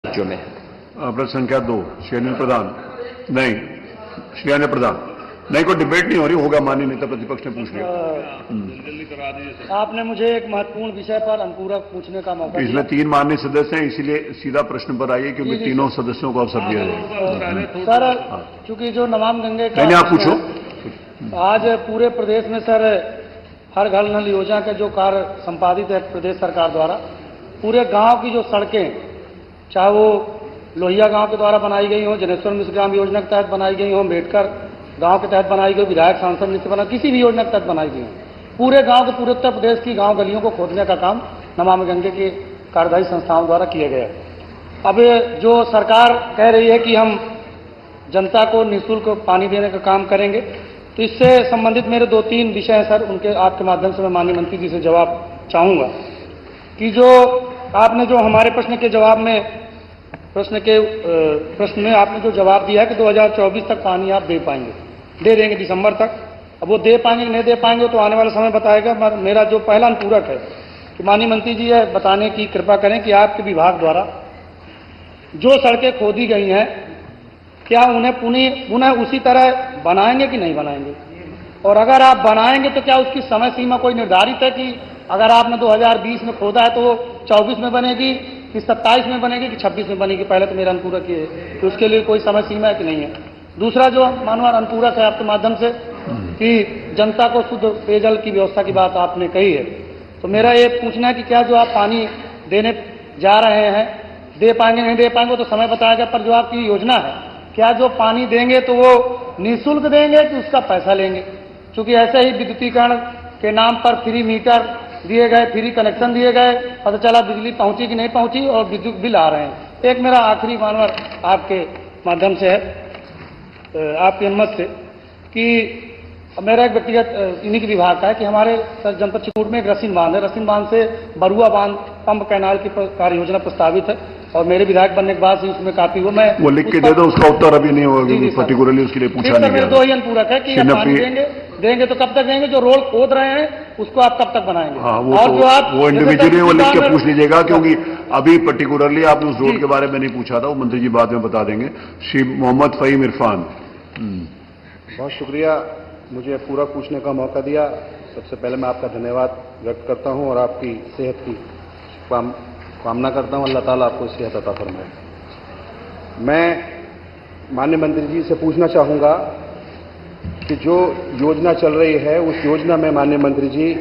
राज्यों में। प्रश्न संख्या 2 श्री अनिल प्रधान। नहीं, श्री अनिल प्रधान नहीं, कोई डिबेट नहीं हो रही, होगा माननीय नेता प्रतिपक्ष ने पूछ लिया। आपने मुझे एक महत्वपूर्ण विषय पर अनुपूरक पूछने का मौका दिया। इसमें 3 माननीय सदस्य हैं, इसीलिए सीधा प्रश्न पर आइए, क्योंकि तीनों सदस्यों को अवसर दिया जाए। सर, चूंकि जो नमामि गंगे का आप पूछो। आज पूरे प्रदेश में सर हर घर नल योजना के जो कार्य संपादित है प्रदेश सरकार द्वारा, पूरे गांव की जो सड़कें, चाहे वो लोहिया गांव के द्वारा बनाई गई हो, जनेश्वर मिश्र ग्राम योजना के तहत बनाई गई हो, अम्बेडकर गांव के तहत बनाई गई, विधायक सांसद नीति बना, किसी भी योजना के तहत बनाई गई हो, पूरे गांव के पूरे उत्तर प्रदेश की गांव गलियों को खोदने का काम नमामि गंगे की कार्यदायी संस्थाओं द्वारा किया गया है। अब जो सरकार कह रही है कि हम जनता को निःशुल्क पानी देने का काम करेंगे, तो इससे संबंधित मेरे 2-3 विषय हैं सर, उनके आपके माध्यम से मैं माननीय मंत्री जी से जवाब चाहूँगा कि जो आपने जो हमारे प्रश्न के जवाब में प्रश्न में आपने जो जवाब दिया है कि 2024 तक पानी आप दे पाएंगे, दे देंगे दिसंबर तक। अब वो दे पाएंगे नहीं दे पाएंगे तो आने वाला समय बताएगा। मेरा जो पहला अनुपूरक है कि माननीय मंत्री जी यह बताने की कृपा करें कि आपके विभाग द्वारा जो सड़कें खोदी गई हैं, क्या उन्हें पुनः उसी तरह बनाएंगे कि नहीं बनाएंगे, और अगर आप बनाएंगे तो क्या उसकी समय सीमा कोई निर्धारित है कि अगर आपने 2020 में खोदा है तो वो 24 में बनेगी कि 27 में बनेगी कि 26 में बनेगी? पहले तो मेरा अनुपूरक ये है कि उसके लिए कोई समय सीमा है कि नहीं है। दूसरा जो माननीय अनुपूरक है आपके माध्यम से कि जनता को शुद्ध पेयजल की व्यवस्था की बात आपने कही है, तो मेरा ये पूछना है कि क्या जो आप पानी देने जा रहे हैं, दे पाएंगे नहीं दे पाएंगे तो समय बताएगा, पर जो आपकी योजना है, क्या जो पानी देंगे तो वो निःशुल्क देंगे कि उसका पैसा लेंगे? क्योंकि ऐसे ही विद्युतीकरण के नाम पर फ्री मीटर दिए गए, फ्री कनेक्शन दिए गए, पता चला बिजली पहुंची कि नहीं पहुंची और विद्युत बिल आ रहे हैं। एक मेरा आखिरी मानवर आपके माध्यम से है, आपकी हिम्मत से, कि मेरा एक व्यक्तिगत इन्हीं के विभाग का है कि हमारे जनपद चित्रकूट में एक रसीन बांध है, रसीन बांध से बरुआ बांध पंप कैनाल की कार्य योजना प्रस्तावित है और मेरे विधायक बनने के बाद से उसमें काफी वो मैं वो लिख के दे दो, उसका उत्तर अभी नहीं होगा क्योंकि पर्टिकुलरली उसके लिए पूछा नहीं गया। 2 ही अनुपूरक है कि पानी देंगे तो कब तक देंगे, जो रोड खोद रहे हैं उसको आप कब तक बनाएंगे? और जो आप वो इंडिविजुअली वो लिख के पूछ लीजिएगा, क्योंकि अभी पर्टिकुलरली आपने उस रोड के बारे में नहीं पूछा था, वो मंत्री जी बाद में बता देंगे। श्री मोहम्मद फहीम इरफान। बहुत शुक्रिया मुझे पूरा पूछने का मौका दिया। सबसे पहले मैं आपका धन्यवाद व्यक्त करता हूं और आपकी सेहत की कामना करता हूं। अल्लाह ताला आपको सेहत अता फरमाए। मैं माननीय मंत्री जी से पूछना चाहूँगा कि जो योजना चल रही है उस योजना में माननीय मंत्री जी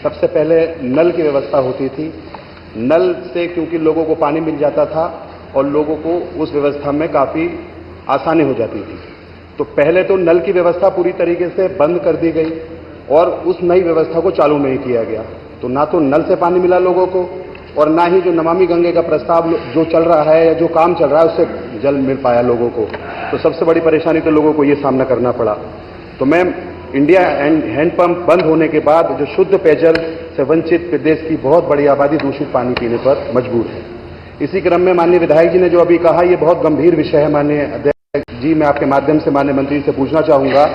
सबसे पहले नल की व्यवस्था होती थी। नल से क्योंकि लोगों को पानी मिल जाता था और लोगों को उस व्यवस्था में काफ़ी आसानी हो जाती थी। तो पहले तो नल की व्यवस्था पूरी तरीके से बंद कर दी गई और उस नई व्यवस्था को चालू नहीं किया गया, तो ना तो नल से पानी मिला लोगों को और ना ही जो नमामि गंगे का प्रस्ताव जो चल रहा है या जो काम चल रहा है उससे जल मिल पाया लोगों को। तो सबसे बड़ी परेशानी तो लोगों को ये सामना करना पड़ा। तो मैं इंडिया हैंडपंप बंद होने के बाद जो शुद्ध पेयजल से वंचित प्रदेश की बहुत बड़ी आबादी दूषित पानी पीने पर मजबूर है। इसी क्रम में माननीय विधायक जी ने जो अभी कहा ये बहुत गंभीर विषय है। माननीय अध्यक्ष जी, मैं आपके माध्यम से माननीय मंत्री से पूछना चाहूंगा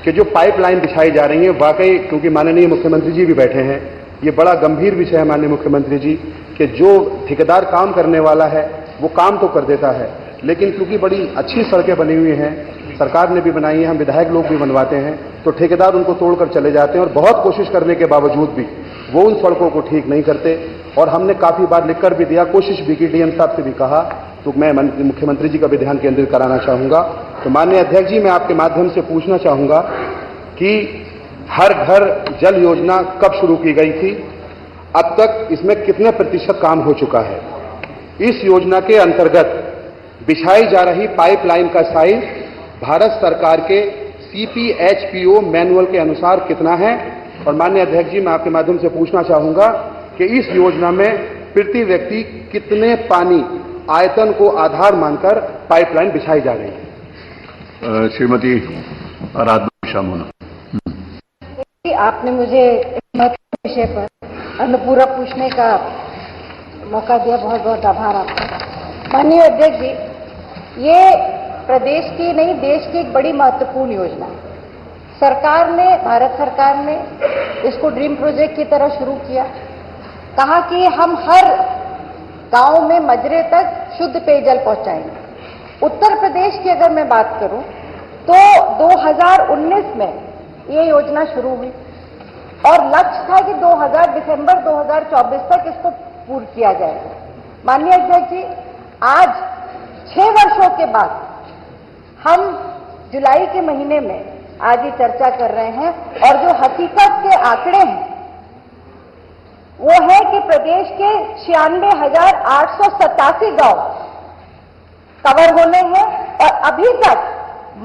कि जो पाइपलाइन बिछाई जा रही है, वाकई क्योंकि माननीय मुख्यमंत्री जी भी बैठे हैं, ये बड़ा गंभीर विषय है माननीय मुख्यमंत्री जी कि जो ठेकेदार काम करने वाला है वो काम तो कर देता है, लेकिन क्योंकि बड़ी अच्छी सड़कें बनी हुई हैं, सरकार ने भी बनाई है, हम विधायक लोग भी बनवाते हैं, तो ठेकेदार उनको तोड़कर चले जाते हैं और बहुत कोशिश करने के बावजूद भी वो उन सड़कों को ठीक नहीं करते। और हमने काफ़ी बार लिखकर भी दिया, कोशिश भी की, डीएम साहब से भी कहा, तो मैं मुख्यमंत्री जी का भी ध्यान केंद्रित कराना चाहूँगा। तो माननीय अध्यक्ष जी, मैं आपके माध्यम से पूछना चाहूँगा कि हर घर जल योजना कब शुरू की गई थी, अब तक इसमें कितने प्रतिशत काम हो चुका है? इस योजना के अंतर्गत बिछाई जा रही पाइपलाइन का साइज भारत सरकार के CPHPO मैनुअल के अनुसार कितना है? और माननीय अध्यक्ष जी, मैं आपके माध्यम से पूछना चाहूँगा कि इस योजना में प्रति व्यक्ति कितने पानी आयतन को आधार मानकर पाइपलाइन बिछाई जा रही है? श्रीमती आराधना शामुना। आपने मुझे महत्वपूर्ण विषय पर अनुपूरक पूछने का मौका दिया, बहुत बहुत आभार आपका। माननीय अध्यक्ष जी, ये प्रदेश की नहीं देश की एक बड़ी महत्वपूर्ण योजना है। सरकार ने, भारत सरकार ने इसको ड्रीम प्रोजेक्ट की तरह शुरू किया, कहा कि हम हर गांव में मजरे तक शुद्ध पेयजल पहुंचाएंगे। उत्तर प्रदेश की अगर मैं बात करूं तो 2019 में ये योजना शुरू हुई और लक्ष्य था कि दिसंबर 2024 तक इसको पूर्ण किया जाएगा। माननीय अध्यक्ष जी, आज 6 वर्षों के बाद हम जुलाई के महीने में आज ही चर्चा कर रहे हैं और जो हकीकत के आंकड़े हैं वो है कि प्रदेश के 96,887 गांव कवर होने हैं और अभी तक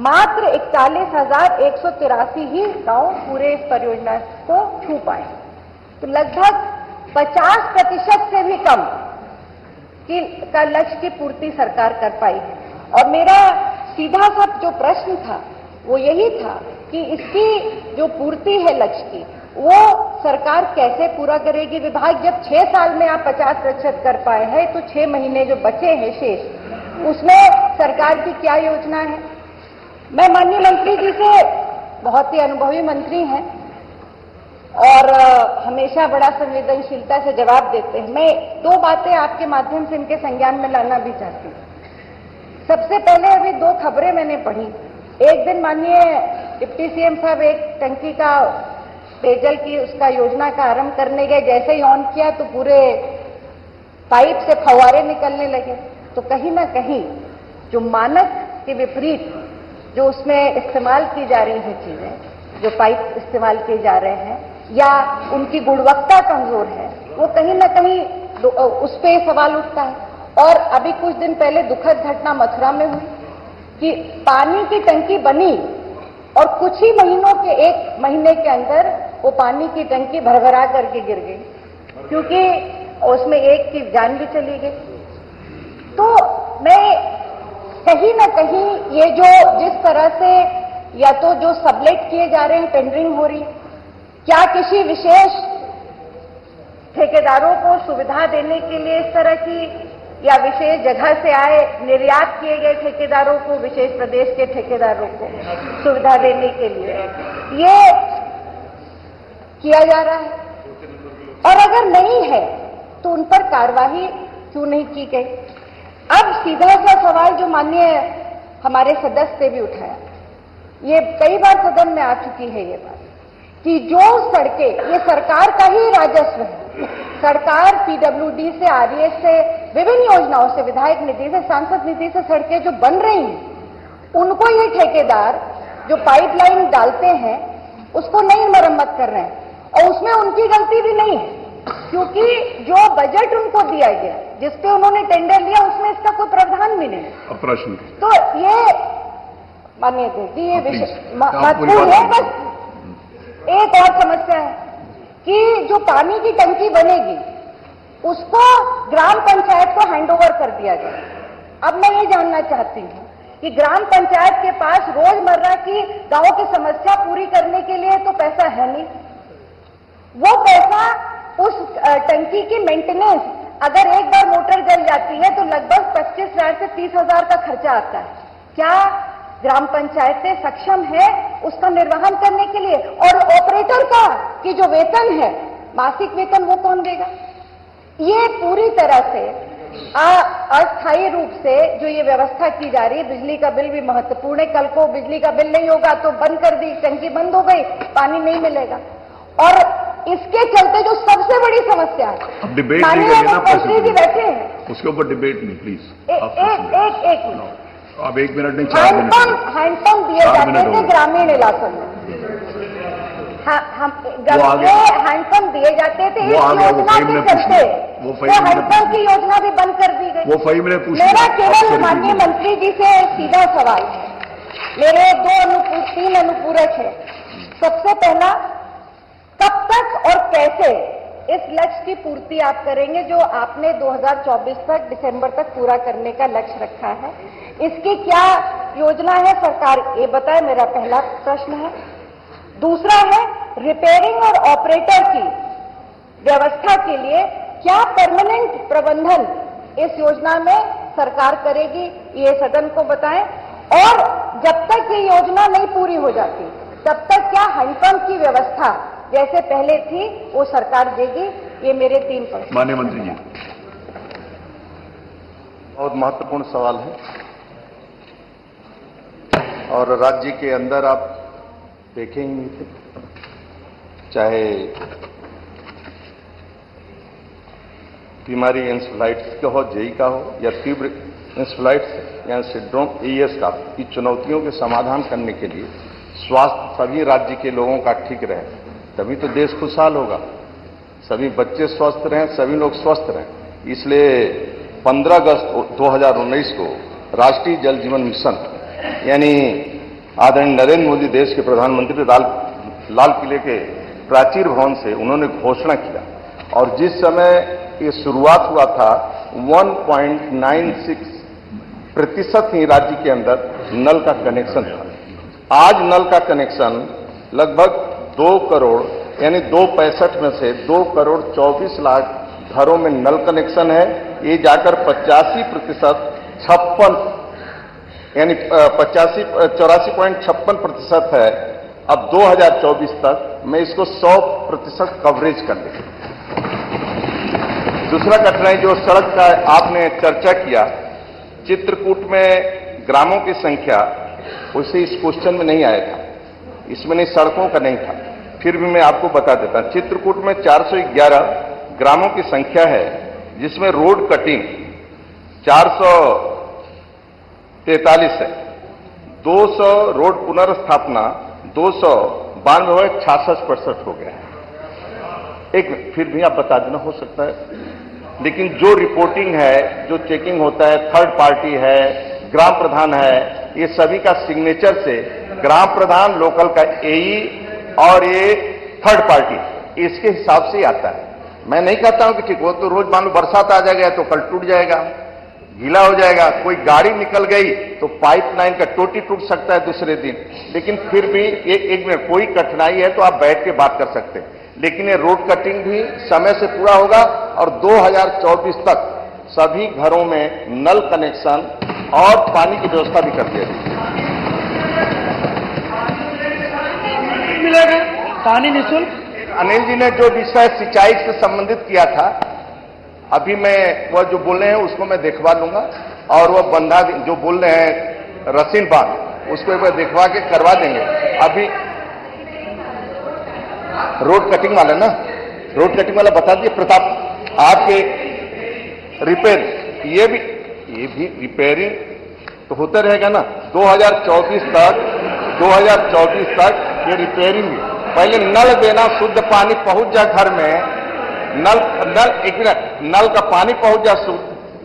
मात्र 41,183 ही गांव पूरे इस परियोजना को छू पाए। तो लगभग 50% से भी कम का लक्ष्य की पूर्ति सरकार कर पाई है। और मेरा सीधा सा जो प्रश्न था वो यही था कि इसकी जो पूर्ति है लक्ष्य की वो सरकार कैसे पूरा करेगी। विभाग जब 6 साल में आप 50% कर पाए हैं तो 6 महीने जो बचे हैं शेष उसमें सरकार की क्या योजना है। मैं माननीय मंत्री जी से, बहुत ही अनुभवी मंत्री हैं और हमेशा बड़ा संवेदनशीलता से जवाब देते हैं, मैं 2 बातें आपके माध्यम से इनके संज्ञान में लाना भी चाहती हूँ। सबसे पहले अभी 2 खबरें मैंने पढ़ी। एक दिन माननीय डिप्टी सीएम साहब एक टंकी का पेयजल की उसका योजना का आरंभ करने गए, जैसे ही ऑन किया तो पूरे पाइप से फव्वारे निकलने लगे। तो कहीं ना कहीं जो मानक के विपरीत जो उसमें इस्तेमाल की जा रही हैं चीजें, जो पाइप इस्तेमाल किए जा रहे हैं या उनकी गुणवत्ता कमजोर है, वो कहीं ना कहीं उस पर सवाल उठता है। और अभी कुछ दिन पहले दुखद घटना मथुरा में हुई कि पानी की टंकी बनी और कुछ ही महीनों के 1 महीने के अंदर वो पानी की टंकी भरभरा करके गिर गई, क्योंकि उसमें एक की जान भी चली गई। तो मैं कहीं ना कहीं ये जो जिस तरह से या तो जो सबलेट किए जा रहे हैं, टेंडरिंग हो रही, क्या किसी विशेष ठेकेदारों को सुविधा देने के लिए इस तरह की या विशेष जगह से आए निर्यात किए गए ठेकेदारों को, विशेष प्रदेश के ठेकेदारों को सुविधा देने के लिए ये किया जा रहा है। और अगर नहीं है तो उन पर कार्रवाई क्यों नहीं की गई। अब सीधा सा सवाल जो माननीय हमारे सदस्य से भी उठाया, ये कई बार सदन में आ चुकी है ये बात कि जो सड़कें, ये सरकार का ही राजस्व है, सरकार पीडब्ल्यूडी से, आरईएस से, विभिन्न योजनाओं से, विधायक निधि से, सांसद निधि से सड़कें जो बन रही हैं उनको ये ठेकेदार जो पाइपलाइन डालते हैं उसको नहीं मरम्मत कर रहे हैं और उसमें उनकी गलती भी नहीं है, क्योंकि जो बजट उनको दिया गया जिसपे उन्होंने टेंडर लिया उसमें इसका कोई प्रावधान भी नहीं। अब प्रश्न तो ये मानिए जी ये विषय महत्वपूर्ण है। बस एक और समस्या है कि जो पानी की टंकी बनेगी उसको ग्राम पंचायत को हैंडओवर कर दिया जाए। अब मैं ये जानना चाहती हूँ कि ग्राम पंचायत के पास रोजमर्रा की गांव की समस्या पूरी करने के लिए तो पैसा है नहीं, वो पैसा उस टंकी की मेंटेनेंस, अगर एक बार मोटर जल जाती है तो लगभग 25,000 से 30,000 का खर्चा आता है। क्या ग्राम पंचायतें सक्षम है उसका निर्वहन करने के लिए? और ऑपरेटर का की जो वेतन है, मासिक वेतन, वो कौन देगा? ये पूरी तरह से अस्थायी रूप से जो ये व्यवस्था की जा रही है। बिजली का बिल भी महत्वपूर्ण है। कल को बिजली का बिल नहीं होगा तो बंद कर दी, टंकी बंद हो गई, पानी नहीं मिलेगा। और इसके चलते जो सबसे बड़ी समस्या है, माननीय मंत्री जी बैठे हैं, उसके ऊपर डिबेट नहीं प्लीज। एक मिनट, अब 1 मिनट नहीं, 4 मिनट। हैंडपंप दिए जाते थे ग्रामीण इलाकों में, हैंडपंप दिए जाते थे, इस योजना के चलते वो हैंडपंप की योजना भी बंद कर दी गई। वो फहीम ने पूछा। मेरा केवल माननीय मंत्री जी से सीधा सवाल है, मेरे 3 अनुपूरक है। सबसे पहला, कब तक और कैसे इस लक्ष्य की पूर्ति आप करेंगे जो आपने 2024 तक, दिसंबर तक पूरा करने का लक्ष्य रखा है? इसकी क्या योजना है सरकार, ये बताए, मेरा पहला प्रश्न है। दूसरा है, रिपेयरिंग और ऑपरेटर की व्यवस्था के लिए क्या परमानेंट प्रबंधन इस योजना में सरकार करेगी, ये सदन को बताएं। और जब तक ये योजना नहीं पूरी हो जाती तब तक क्या हैंडपंप की व्यवस्था जैसे पहले थी वो सरकार देगी? ये मेरे 3 प्रश्न। माननीय मंत्री जी। बहुत महत्वपूर्ण सवाल है और राज्य के अंदर आप देखे ही नहीं थे, चाहे बीमारी एंसेफेलाइटिस का हो, जेई का हो या तीव्र एंसेफेलाइटिस या सिंड्रोम एईएस का, की चुनौतियों के समाधान करने के लिए स्वास्थ्य सभी राज्य के लोगों का ठीक रहे, तभी तो देश खुशहाल होगा। सभी बच्चे स्वस्थ रहें, सभी लोग स्वस्थ रहें। इसलिए 15 अगस्त 2019 को राष्ट्रीय जल जीवन मिशन यानी आदरणीय नरेंद्र मोदी देश के प्रधानमंत्री लाल किले के प्राचीर भवन से उन्होंने घोषणा किया और जिस समय ये शुरुआत हुआ था 1.96% ही राज्य के अंदर नल का कनेक्शन था। आज नल का कनेक्शन लगभग 2 करोड़ यानी 265 में से 2 करोड़ 24 लाख घरों में नल कनेक्शन है। ये जाकर 85% 56 यानी 84.56% है। अब 2024 तक मैं इसको 100% कवरेज कर लूंगा। दूसरा कठिनाई जो सड़क का आपने चर्चा किया, चित्रकूट में ग्रामों की संख्या उसे इस क्वेश्चन में नहीं आया था, इसमें नहीं सड़कों का नहीं था, फिर भी मैं आपको बता देता हूं। चित्रकूट में 411 ग्रामों की संख्या है जिसमें रोड कटिंग 443 है, 200 रोड पुनर्स्थापना 292 66% हो गया है। एक फिर भी आप बता देना हो सकता है, लेकिन जो रिपोर्टिंग है, जो चेकिंग होता है, थर्ड पार्टी है, ग्राम प्रधान है, ये सभी का सिग्नेचर से ग्राम प्रधान, लोकल का एई और ये थर्ड पार्टी इसके हिसाब से ही आता है। मैं नहीं कहता हूं कि ठीक, वो तो रोज मान लो बरसात आ जाएगा तो कल टूट जाएगा, गीला हो जाएगा, कोई गाड़ी निकल गई तो पाइपलाइन का टोटी टूट सकता है दूसरे दिन, लेकिन फिर भी एक मिनट कोई कठिनाई है तो आप बैठ के बात कर सकते हैं। लेकिन ये रोड कटिंग भी समय से पूरा होगा और 2024 तक सभी घरों में नल कनेक्शन और पानी की व्यवस्था भी कर दी जाएगी। मिलेगा पानी निःशुल्क। अनिल जी ने जो विषय सिंचाई से संबंधित किया था, अभी मैं वह जो बोल रहे हैं उसको मैं दिखवा लूंगा और वह बंधा जो बोल रहे हैं रसीन बांध उसको एक बार दिखवा के करवा देंगे। अभी रोड कटिंग वाला ना, रोड कटिंग वाला बता दिए प्रताप, आपके रिपेयर ये भी रिपेयरिंग तो होता रहेगा ना। 2024 तक ये रिपेयरिंग भी, पहले नल देना, शुद्ध पानी पहुंच जाए घर में, नल का पानी पहुंच जाए शुद्ध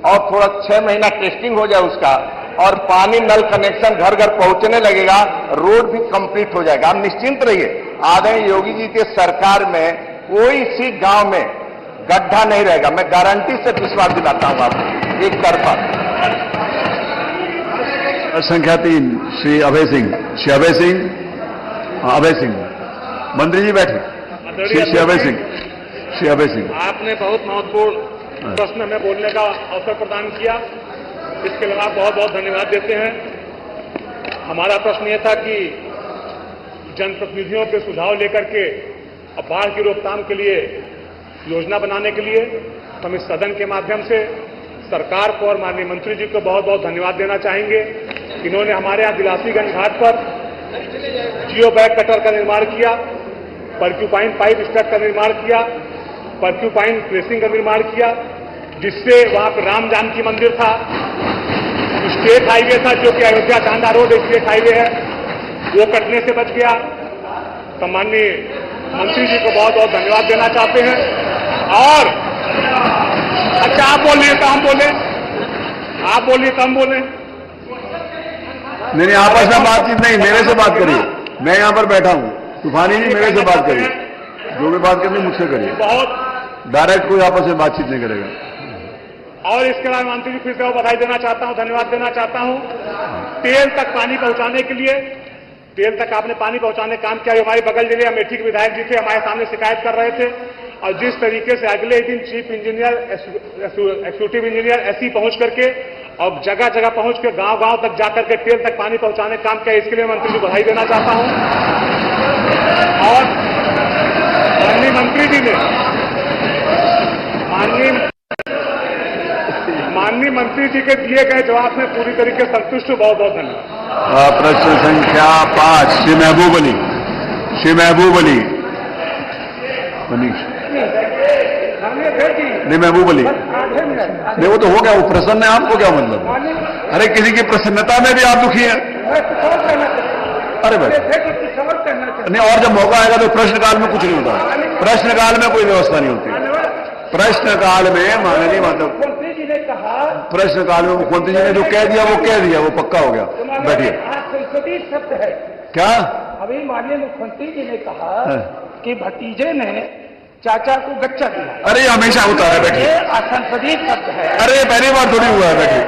और थोड़ा 6 महीना टेस्टिंग हो जाए उसका और पानी नल कनेक्शन घर घर पहुंचने लगेगा, रोड भी कंप्लीट हो जाएगा। आप निश्चिंत रहिए, आदरणीय योगी जी के सरकार में कोई सी गांव में गड्ढा नहीं रहेगा, मैं गारंटी से विश्वास दिलाता हूं आपको। एक तरफा संख्या 3 श्री अभय सिंह, अभय सिंह मंत्री जी बैठे। श्री अभय सिंह, आपने बहुत महत्वपूर्ण प्रश्न में बोलने का अवसर प्रदान किया, इसके लिए आप बहुत बहुत धन्यवाद देते हैं। हमारा प्रश्न यह था कि जनप्रतिनिधियों के सुझाव लेकर के अब बाढ़ की रोकथाम के लिए योजना बनाने के लिए हम इस सदन के माध्यम से सरकार को और माननीय मंत्री जी को बहुत बहुत धन्यवाद देना चाहेंगे। इन्होंने हमारे यहाँ दिलासीगंज घाट पर जियो बैग कटर का निर्माण किया, पर्क्यूपाइन पाइप स्टड का निर्माण किया, पर्क्यूपाइन प्रेसिंग का निर्माण किया, जिससे वहां पर राम जानकी मंदिर था, स्टेट हाईवे था जो कि Ayodhya Tanda road state highway है, वो कटने से बच गया। तो माननीय मंत्री जी को बहुत बहुत धन्यवाद देना चाहते हैं। और अच्छा, आप बोलिए तो हम बोले, आप बोलिए तो हम बोले। नहीं, आपस में बातचीत नहीं, मेरे से बात करिए, मैं यहां पर बैठा हूं। तूफानी जी मेरे से बात करिए, जो भी बात करनी मुझसे करिए, बहुत डायरेक्ट कोई आपस में बातचीत नहीं करेगा। और इसके अलावा मंत्री जी फिर से बधाई देना चाहता हूं, धन्यवाद देना चाहता हूं। तेल तक पानी पहुंचाने के लिए, तेल तक आपने पानी पहुंचाने का काम किया। हमारे बगल जिले अमेठी के विधायक जी थे, हमारे सामने शिकायत कर रहे थे, और जिस तरीके से अगले दिन chief engineer, executive engineer SE पहुंच करके और जगह जगह पहुंच के गांव तक जाकर के तेल तक पानी पहुंचाने का काम किया, इसके लिए मंत्री जी को बधाई देना चाहता हूं। और माननीय मंत्री जी ने माननीय माननीय मंत्री जी के दिए गए जवाब में पूरी तरीके से संतुष्ट हूं। बहुत बहुत धन्यवाद। प्रश्न संख्या 5 श्री महबूब अली। श्री महबूब अली मनीष नहीं, महबूब अली नहीं, वो तो हो गया, वो प्रसन्न है, आपको क्या मतलब? अरे किसी की प्रसन्नता में भी आप दुखी हैं? अरे भाई नहीं, और जब मौका आएगा तो प्रश्नकाल में कुछ नहीं होता। प्रश्नकाल में कोई व्यवस्था नहीं होती। प्रश्नकाल में माननीय मतलब प्रश्नकाल में मुख्यमंत्री जी ने जो कह दिया वो कह दिया, वो पक्का हो गया। बैठिए। संसदीय शब्द है क्या? अभी माननीय मुख्यमंत्री जी ने कहा कि भतीजे ने चाचा को गच्चा दिया। अरे ये हमेशा होता है। बैठिए। संसदीय शब्द है। अरे पहली बार थोड़ी हुआ है। बैठिए।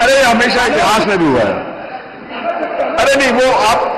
अरे हमेशा इतिहास में भी हुआ है। अरे नहीं, वो आप